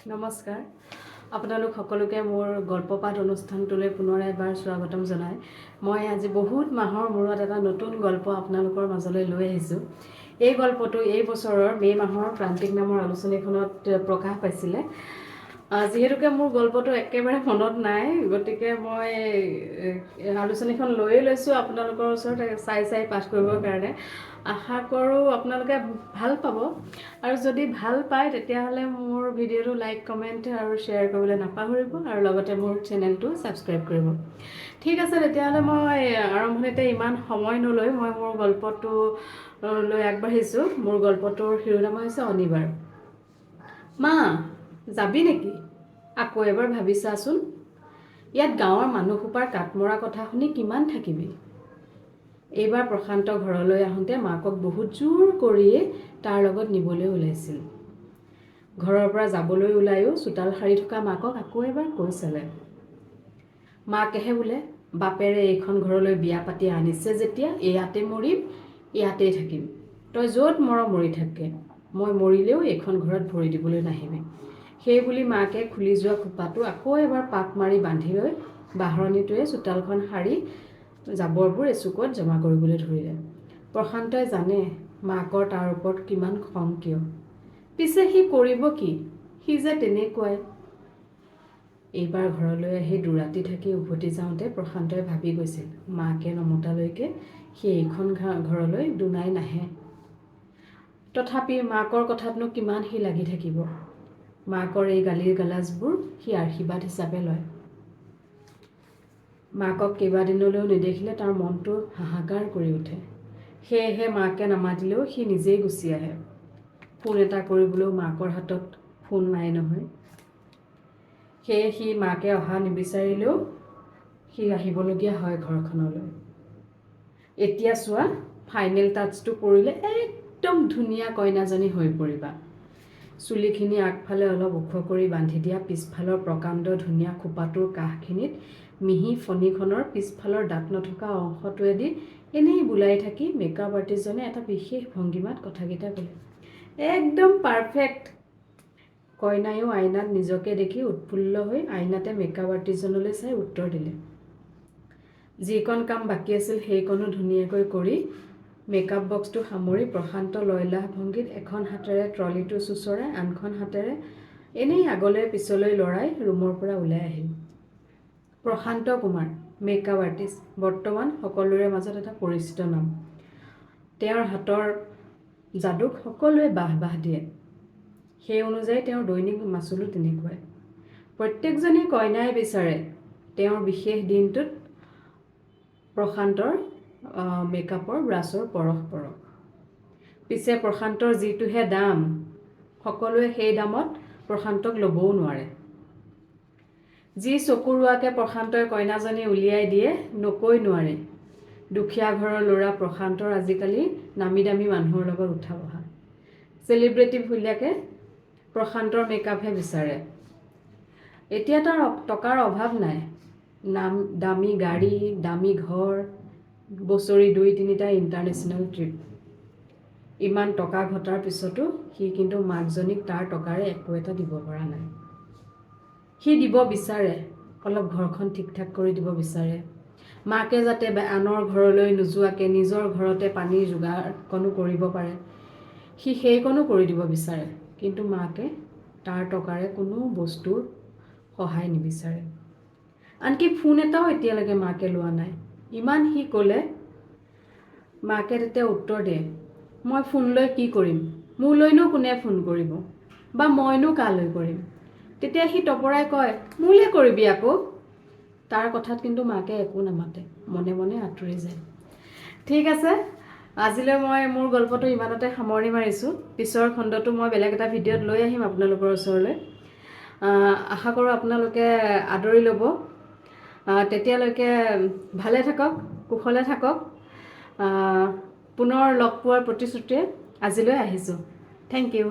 নমস্কাৰ আপোনালোক সকলোকে মোৰ গল্পপাঠ অনুষ্ঠানটোলৈ পুনৰ এবাৰ স্বাগতম জনাই মই আজি বহুত মাহৰ মূৰত এটা নতুন গল্প আপোনালোকৰ মাজলৈ লৈ আহিছোঁ। এই গল্পটো এই বছৰৰ মে' মাহৰ প্ৰান্তিক নামৰ আলোচনীখনত প্ৰকাশ পাইছিলে। যিহেতুকে মোৰ গল্পটো একেবাৰে মনত নাই, গতিকে মই আলোচনীখন লৈয়ে লৈছোঁ আপোনালোকৰ ওচৰত চাই পাঠ কৰিবৰ কাৰণে। আশা কৰোঁ আপোনালোকে ভাল পাব, আৰু যদি ভাল পায় তেতিয়াহ'লে মোৰ ভিডিঅ'টো লাইক কমেণ্ট আৰু শ্বেয়াৰ কৰিবলৈ নাপাহৰিব, আৰু লগতে মোৰ চেনেলটো ছাবস্ক্ৰাইব কৰিব। ঠিক আছে, তেতিয়াহ'লে মই আৰম্ভণিতে ইমান সময় নলৈ মই মোৰ গল্পটো লৈ আগবাঢ়িছোঁ। মোৰ গল্পটোৰ শিৰোনাম হৈছে অনিবাৰ। মা, যাবি নেকি? আকৌ এবাৰ ভাবি চাচোন, ইয়াত গাঁৱৰ মানুহসোপাৰ কাঠমৰা কথা শুনি কিমান থাকিবি। এইবাৰ প্ৰশান্ত ঘৰলৈ আহোঁতে মাকক বহুত জোৰ কৰিয়ে তাৰ লগত নিবলৈ ওলাইছিল। ঘৰৰ পৰা যাবলৈ ওলায়ো চোতাল সাৰি থকা মাকক আকৌ এবাৰ কৈ চালে। মাকেহে বোলে, বাপেৰে এইখন ঘৰলৈ বিয়া পাতি আনিছে যেতিয়া ইয়াতে মৰিম, ইয়াতেই থাকিম। তই য'ত মৰ মৰি থাকে, মই মৰিলেও এইখন ঘৰত ভৰি দিবলৈ নাহিবি। সেই বুলি মাকে খুলি যোৱা খোপাটো আকৌ এবাৰ পাক মাৰি বান্ধি লৈ বাহৰণিটোৱে চোতালখন সাৰি জাবৰবোৰ এচুকত জমা কৰিবলৈ ধৰিলে। প্ৰশান্তই জানে মাকৰ তাৰ ওপৰত কিমান খং কিয়। পিছে সি কৰিব কি? সি যে তেনেকুৱাই। এইবাৰ ঘৰলৈ আহি দুৰাতি থাকি উভতি যাওঁতে প্ৰশান্তই ভাবি গৈছিল, মাকে নমতালৈকে সি এইখন ঘৰলৈ দুনাই নাহে। তথাপি মাকৰ কথাতনো কিমান সি লাগি থাকিব। মাকৰ এই গালিৰ গালাজবোৰ সি আশীৰ্বাদ হিচাপে লয়। মাকক কেইবাদিনলৈও নেদেখিলে তাৰ মনটো হাহাকাৰ কৰি উঠে। সেয়েহে মাকে নামাতিলেও সি নিজেই গুচি আহে। ফোন এটা কৰিবলৈও মাকৰ হাতত ফোন নাই নহয়। সেয়ে সি মাকে অহা নিবিচাৰিলেও সি আহিবলগীয়া হয় ঘৰখনলৈ। এতিয়া চোৱা, ফাইনেল টাচটো পৰিলে একদম ধুনীয়া কইনাজনী হৈ পৰিবা। চুলিখিনি আগফালে অলপ ওখ কৰি বান্ধি দিয়া পিছফালৰ প্ৰকাণ্ড ধুনীয়া খোপাটোৰ কাষখিনিত মিহি ফণিখনৰ পিছফালৰ দাঁত নথকা অংশটোৱেদি এনেই বুলাই থাকি মেকআপ আৰ্টিষ্টজনে এটা বিশেষ ভংগীমাত কথাকেইটা ক'লে, একদম পাৰফেক্ট। কইনায়ো আইনাত নিজকে দেখি উৎফুল্ল হৈ আইনাতে মেকআপ আৰ্টিষ্টজনলৈ চাই উত্তৰ দিলে। যিকণ কাম বাকী আছিল সেইকণো ধুনীয়াকৈ কৰি মেকআপ বক্সটো সামৰি প্ৰশান্ত লয়লাস ভংগীত এখন হাতেৰে ট্ৰলিটো চুচৰাই আনখন হাতেৰে এনেই আগলৈ পিছলৈ লৰাই ৰুমৰ পৰা ওলাই আহিল। প্ৰশান্ত কুমাৰ, মেকআপ আৰ্টিষ্ট, বৰ্তমান সকলোৰে মাজত এটা পৰিচিত নাম। তেওঁৰ হাতৰ যাদুক সকলোৱে বাহ দিয়ে। সেই অনুযায়ী তেওঁৰ দৈনিক মাচুলো তেনেকুৱাই। প্ৰত্যেকজনী কইনাই বিচাৰে তেওঁৰ বিশেষ দিনটোত প্ৰশান্তৰ মেকআপৰ ব্ৰাছৰ পৰশ পৰক। পিছে প্ৰশান্তৰ যিটোহে দাম, সকলোৱে সেই দামত প্ৰশান্তক ল'বও নোৱাৰে। যি চকুৰোৱাকে প্ৰশান্তই কইনাজনী উলিয়াই দিয়ে নকৈ নোৱাৰে। দুখীয়া ঘৰৰ ল'ৰা প্ৰশান্তৰ আজিকালি নামী দামী মানুহৰ লগত উঠা বহা। চেলিব্ৰিটিবিলাকে প্ৰশান্তৰ মেকআপহে বিচাৰে। এতিয়া তাৰ টকাৰ অভাৱ নাই। দামী গাড়ী, দামী ঘৰ, বছৰি 2-3টা ইণ্টাৰনেশ্যনেল ট্ৰিপ। ইমান টকা ঘটাৰ পিছতো সি কিন্তু মাকজনীক তাৰ টকাৰে একো এটা দিব পৰা নাই। সি দিব বিচাৰে, অলপ ঘৰখন ঠিক ঠাক কৰি দিব বিচাৰে। মাকে যাতে আনৰ ঘৰলৈ নোযোৱাকৈ নিজৰ ঘৰতে পানীৰ যোগাৰকণো কৰিব পাৰে, সি সেইকণো কৰি দিব বিচাৰে। কিন্তু মাকে তাৰ টকাৰে কোনো বস্তুৰ সহায় নিবিচাৰে। আনকি ফোন এটাও এতিয়ালৈকে মাকে লোৱা নাই। ইমান সি ক'লে মাকে তেতিয়া উত্তৰ দিয়ে, মই ফোন লৈ কি কৰিম? মোলৈনো কোনে ফোন কৰিব? বা মইনো কালৈ কৰিম? তেতিয়া সি তপৰাই কয়, মোলৈ কৰিবি আকৌ। তাৰ কথাত কিন্তু মাকে একো নামাতে, মনে মনে আঁতৰি যায়। ঠিক আছে, আজিলৈ মই মোৰ গল্পটো ইমানতে সামৰণি মাৰিছোঁ। পিছৰ খণ্ডটো মই বেলেগ এটা ভিডিঅ'ত লৈ আহিম আপোনালোকৰ ওচৰলৈ। আশা কৰোঁ আপোনালোকে আদৰি ল'ব। তেতিয়ালৈকে ভালে থাকক, কুশলে থাকক। পুনৰ লগ পোৱাৰ প্ৰতিশ্ৰুতিৰে আজিলৈ আহিছোঁ। Thank U.